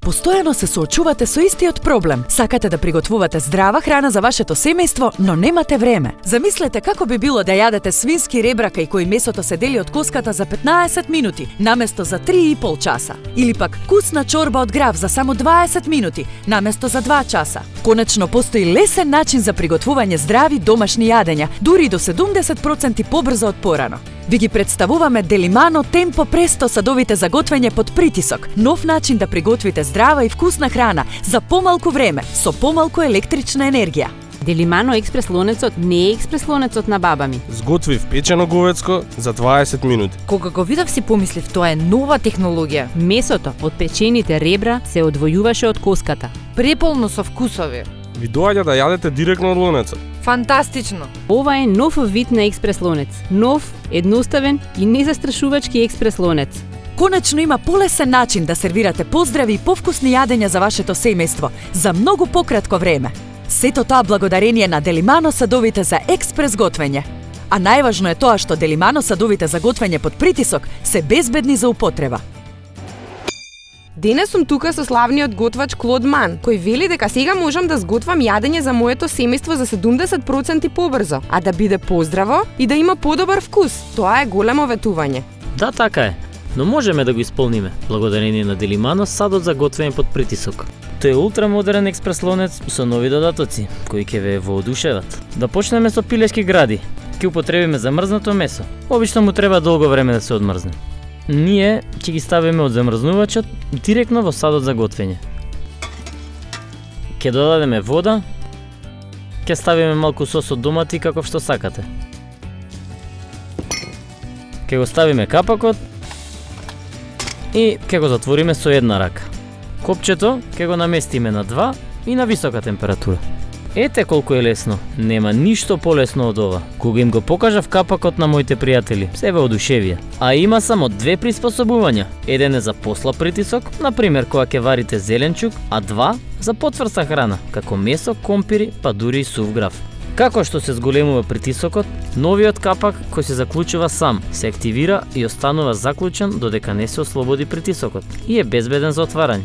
Постојано се соочувате со истиот проблем. Сакате да приготвувате здрава храна за вашето семејство, но немате време. Замислете како би било да јадете свински ребра кај кои месото се дели од коската за 15 минути, наместо за 3,5 часа. Или пак вкусна чорба од грав за само 20 минути, наместо за 2 часа. Конечно, постои лесен начин за приготвување здрави домашни јадења, дури до 70% побрзо од порано. Ви ги представуваме Делимано Темпо Престо садовите за готвење под притисок. Нов начин да приготвите здрава и вкусна храна за помалку време, со помалку електрична енергија. Делимано експрес лонецот не е експрес лонецот на баба ми. Сготвив печено говецко за 20 минути. Кога го видов си помислив, тоа е нова технологија. Месото од печените ребра се одвојуваше од коската. Преполно со вкусови. Ви доаѓа да јадете директно од лонецот. Фантастично. Ова е нов вид на експрес лонец. Нов, едноставен и незастрашувачки експрес лонец. Конечно има полесен начин да сервирате поздрави и повкусни јадења за вашето семејство за многу пократко време. Сето тоа благодарение на Делимано садовите за експрес готвење. А најважно е тоа што Делимано садовите за готвење под притисок се безбедни за употреба. Денес сум тука со славниот готвач Клод Ман, кој вели дека сега можам да сготвам јадење за моето семејство за 70% побрзо, а да биде поздраво и да има подобар вкус. Тоа е големо ветување. Да, така е. Но можеме да го исполниме, благодарение на Делимано садот за готвење под притисок. Тој е ултрамодерен експрес лонец со нови додатоци, кои ќе ве воодушеват. Да почнеме со пилешки гради. Ќе употребиме замрзнато месо. Обично му треба долго време да се одмрзне. Ние ќе ги ставиме од замрзнувачот директно во садот за готвење. Ќе додадеме вода, ќе ставиме малку сос од домати каков што сакате. Ќе го ставиме капакот и ќе го затвориме со една рака. Копчето ќе го наместиме на 2 и на висока температура. Ете колку е лесно, нема ништо полесно од ова. Кога им го покажав капакот на моите пријатели, се воодушевија. А има само 2 приспособувања. Еден е за послаб притисок, например кога ќе варите зеленчук, а 2 за потврста храна, како месо, компири, па дури и сув грав. Како што се зголемува притисокот, новиот капак кој се заклучува сам, се активира и останува заклучен додека не се ослободи притисокот и е безбеден за отварање.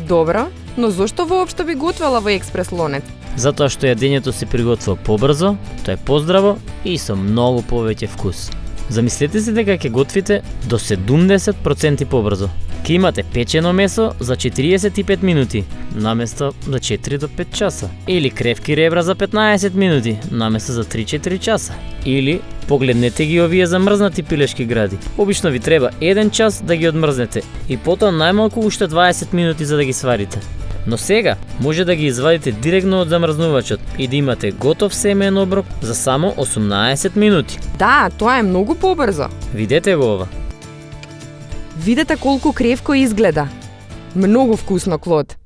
Добро, но зошто воопшто би готвела во експрес лонец? Затоа што јадењето се приготвува побрзо, тоа е поздраво и со многу повеќе вкус. Замислете се дека ќе готвите до 70% побрзо. Ќе имате печено месо за 45 минути, наместо за 4 до 5 часа. Или кревки ребра за 15 минути, наместо за 3-4 часа. Или погледнете ги овие замрзнати пилешки гради. Обично ви треба 1 час да ги одмрзнете и потоа најмалку уште 20 минути за да ги сварите. Но сега може да ги извадите директно од замрзнувачот и да имате готов семеен оброк за само 18 минути. Да, тоа е многу побрзо. Видете го ова. Видете колку кревко изгледа. Многу вкусно, Клод.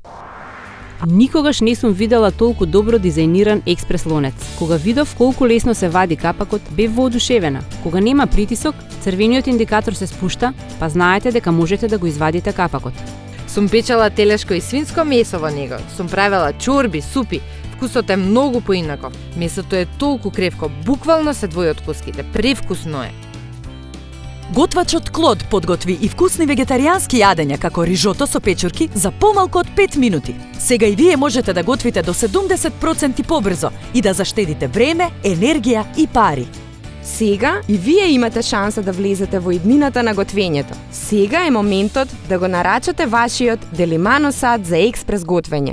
Никогаш не сум видела толку добро дизајниран експрес лонец. Кога видов колку лесно се вади капакот, бев воодушевена. Кога нема притисок, црвениот индикатор се спушта, па знаете дека можете да го извадите капакот. Сум печела телешко и свинско месо во него. Сум правела чорби, супи. Вкусот е многу поинако. Месото е толку кревко, буквално се двои од коските. Превкусно е. Готвачот Клод подготви и вкусни вегетаријански јадења како рижото со печурки за помалку од 5 минути. Сега и вие можете да готвите до 70% побрзо и да заштедите време, енергија и пари. Сега и вие имате шанса да влезете во иднината на готвењето. Сега е моментот да го нарачате вашиот Делимано сад за експрес готвење.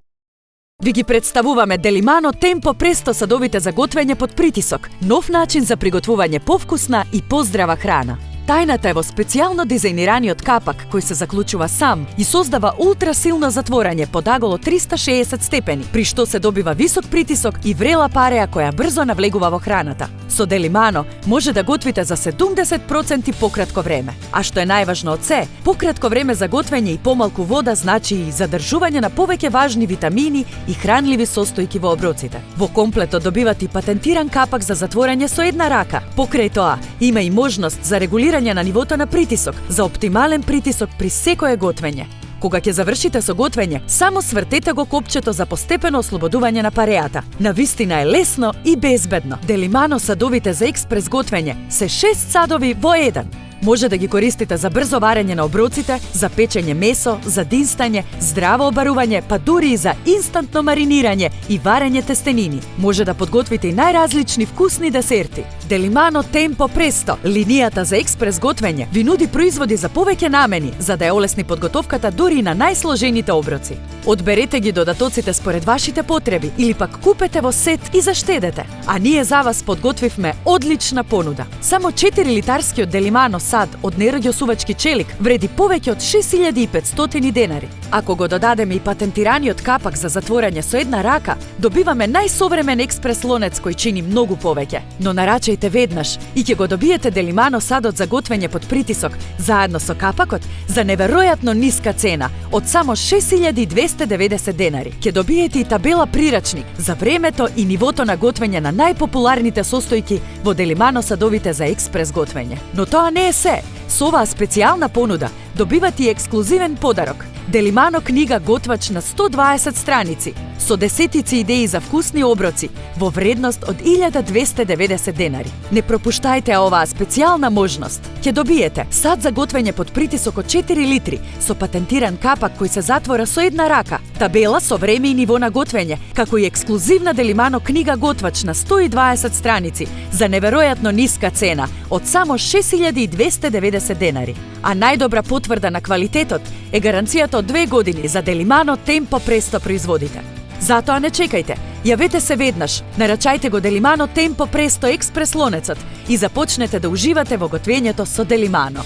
Ви ги представуваме Делимано Темпо Престо садовите за готвење под притисок. Нов начин за приготвување повкусна и поздрава храна. Тајната е во специјално дизајнираниот капак кој се заклучува сам и создава ултрасилно затворање под аголо 360 степени, при што се добива висок притисок и врела пареја која брзо навлегува во храната. Со Делимано може да готвите за 70% пократко време. А што е најважно од се, пократко време за готвење и помалку вода значи и задржување на повеќе важни витамини и хранливи состојки во оброците. Во комплетот добивате и патентиран капак за затворање со една рака. Покрај тоа, има и можност за регулирање на нивото на притисок, за оптимален притисок при секое готвење. Кога ќе завршите со готвење, само свртете го копчето за постепено ослободување на парејата. Навистина е лесно и безбедно. Делимано садовите за експрес готвење се 6 садови во еден. Може да ги користите за брзо варење на оброците, за печење месо, за динстање, здраво обарување, па дури и за инстантно маринирање и варење тестенини. Може да подготвите и најразлични вкусни десерти. Делимано Темпо Престо, линијата за експрес готвење, ви нуди производи за повеќе намени, за да ја олесни подготовката дури и на најсложените оброци. Одберете ги додатоците според вашите потреби или пак купете во сет и заштедете. А ние за вас подготвивме одлична понуда. Само 4 литарскиот Делимано сад од нераѓосувачки челик вреди повеќе од 6500 денари. Ако го додадеме и патентираниот капак за затворање со една рака, добиваме најсовремен експрес лонец кој чини многу повеќе. Но нарачајте веднаш и ќе го добиете Делимано садот за готвење под притисок, заедно со капакот, за неверојатно ниска цена од само 6290 денари. Ќе добиете и табела прирачник за времето и нивото на готвење на најпопуларните состојки во Делимано садовите за експрес готвење. Но тоа не е се. Со оваа специјална понуда добивате и ексклузивен подарок. Делимано книга готвач на 120 страници со десетици идеи за вкусни оброци во вредност од 1290 денари. Не пропуштајте оваа специјална можност. Ќе добиете сад за готвење под притисок од 4 литри со патентиран капак кој се затвора со една рака, табела со време и ниво на готвење, како и ексклузивна Делимано книга готвач на 120 страници за неверојатно ниска цена од само 6290 денари. А најдобра потврда на квалитетот е гаранцијата од 2 години за Делимано Темпо Престо производите. Затоа не чекајте, јавете се веднаш, нарачајте го Делимано Темпо Престо експрес лонецот и започнете да уживате во готвењето со Делимано.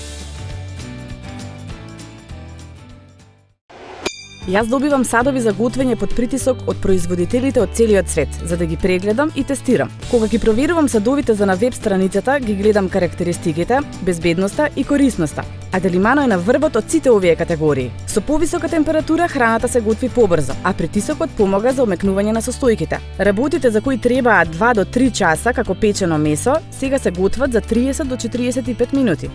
Јас добивам садови за готвење под притисок од производителите од целиот свет, за да ги прегледам и тестирам. Кога ги проверувам садовите за на веб страницата, ги гледам карактеристиките, безбедноста и корисноста. А Делимано е на врвот од сите овие категории. Со повисока температура храната се готви побрзо, а притисокот помага за омекнување на состојките. Работите за кои требаат 2 до 3 часа како печено месо, сега се готват за 30 до 45 минути.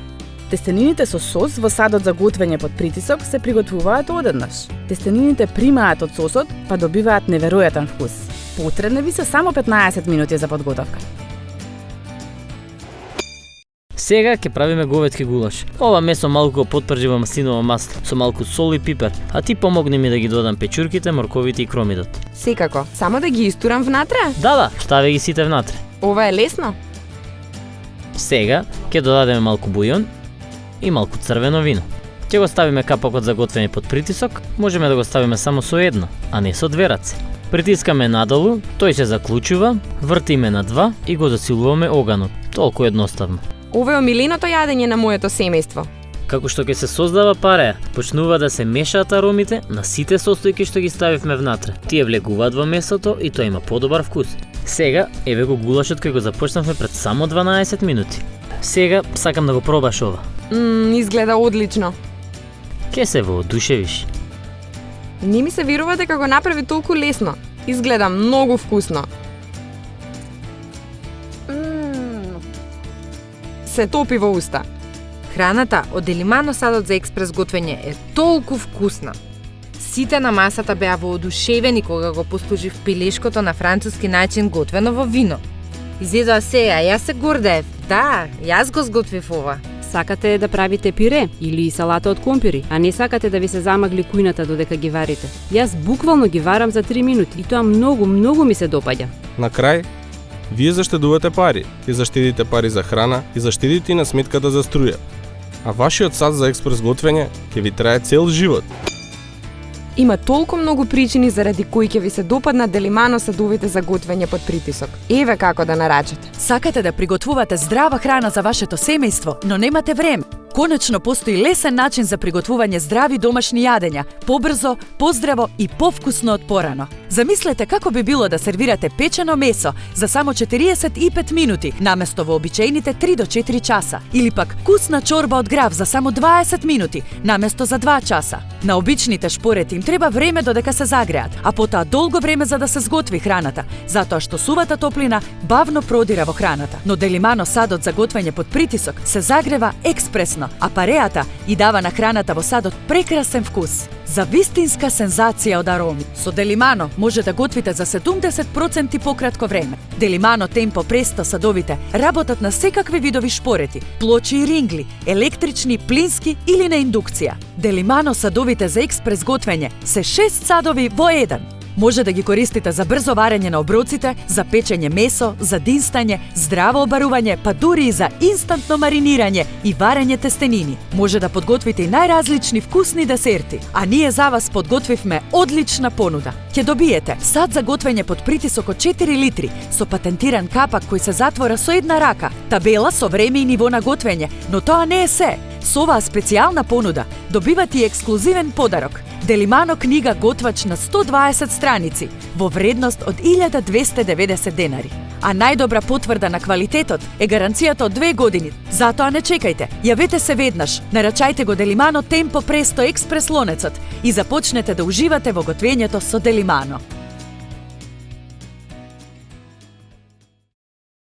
Тестенините со сос во садот за готвење под притисок се приготвуваат одеднаш. Тестенините примаат од сосот, па добиваат неверојатен вкус. Потребни ви се само 15 минути за подготовка. Сега ќе правиме говедки гулаш. Ова месо малку потпржи во маслиново масло со малку сол и пипер, а ти помогни ми да ги додам печурките, морковите и кромидот. Секако, само да ги истурам внатре? Да, стави ги сите внатре. Ова е лесно. Сега ќе додадеме малку бујон и малку црвено вино. Ќе го ставиме капакот за готвење под притисок, можеме да го ставиме само со едно, а не со две раце. Притискаме надолу, тој се заклучува, вртиме на 2 и го засилуваме оганот. Толку едноставно. Ова е омиленото јадење на моето семејство. Како што ќе се создава пареја, почнува да се мешаат аромите на сите состојки што ги ставивме внатре. Тие влегуваат во месото и тоа има подобар вкус. Сега, еве го гулашот кој го започнавме пред само 12 минути. Сега сакам да го пробаш ова. Изгледа одлично. Ке се воодушевиш. Не ми се верува дека го направи толку лесно. Изгледа многу вкусно. Се топи во уста. Храната од Делимано садот за експрес готвење е толку вкусна. Сите на масата беа воодушевени кога го послужив пилешкото на француски начин готвено во вино. Изедоа се, а јас се гордеев. Да, јас го сготвив ова. Сакате да правите пире или салата од компири, а не сакате да ви се замагли кујната додека ги варите. Јас буквално ги варам за 3 минути и тоа многу ми се допаѓа. На крај, вие заштедувате пари, ќе заштедите пари за храна и заштедите и на сметката за струја. А вашиот сад за експрес готвење ќе ви трае цел живот. Има толку многу причини заради кои ќе ви се допадна Делимано садовите за готвење под притисок. Еве како да нарачате. Сакате да приготвувате здрава храна за вашето семејство, но немате време. Конечно постои лесен начин за приготвување здрави домашни јадења, побрзо, поздраво и повкусно од порано. Замислете како би било да сервирате печено месо за само 45 минути наместо вообичаените 3 до 4 часа, или пак вкусна чорба од грав за само 20 минути наместо за 2 часа. На обичните шпорети им треба време додека се загреат, а потоа долго време за да се сготви храната, затоа што сувата топлина бавно продира во храната. Но Делимано садот за готвење под притисок се загрева експресно вкусно, а пареата и дава на храната во садот прекрасен вкус. За вистинска сензација од ароми. Со Делимано може да готвите за 70% пократко време. Делимано Темпо Престо садовите работат на секакви видови шпорети, плочи и рингли, електрични, плински или на индукција. Делимано садовите за експрес готвење се 6 садови во еден. Може да ги користите за брзо варење на оброците, за печење месо, за динстање, здраво обарување, па дури и за инстантно маринирање и варење тестенини. Може да подготвите и најразлични вкусни десерти. А ние за вас подготвивме одлична понуда. Ќе добиете сад за готвење под притисок од 4 литри со патентиран капак кој се затвора со една рака, табела со време и ниво на готвење, но тоа не е се. Со оваа специјална понуда добивате и ексклузивен подарок. Делимано книга готвач на 120 страници во вредност од 1290 денари. А најдобра потврда на квалитетот е гаранцијата од 2 години. Затоа не чекајте, јавете се веднаш, нарачајте го Делимано Темпо Престо експрес лонецот и започнете да уживате во готвењето со Делимано.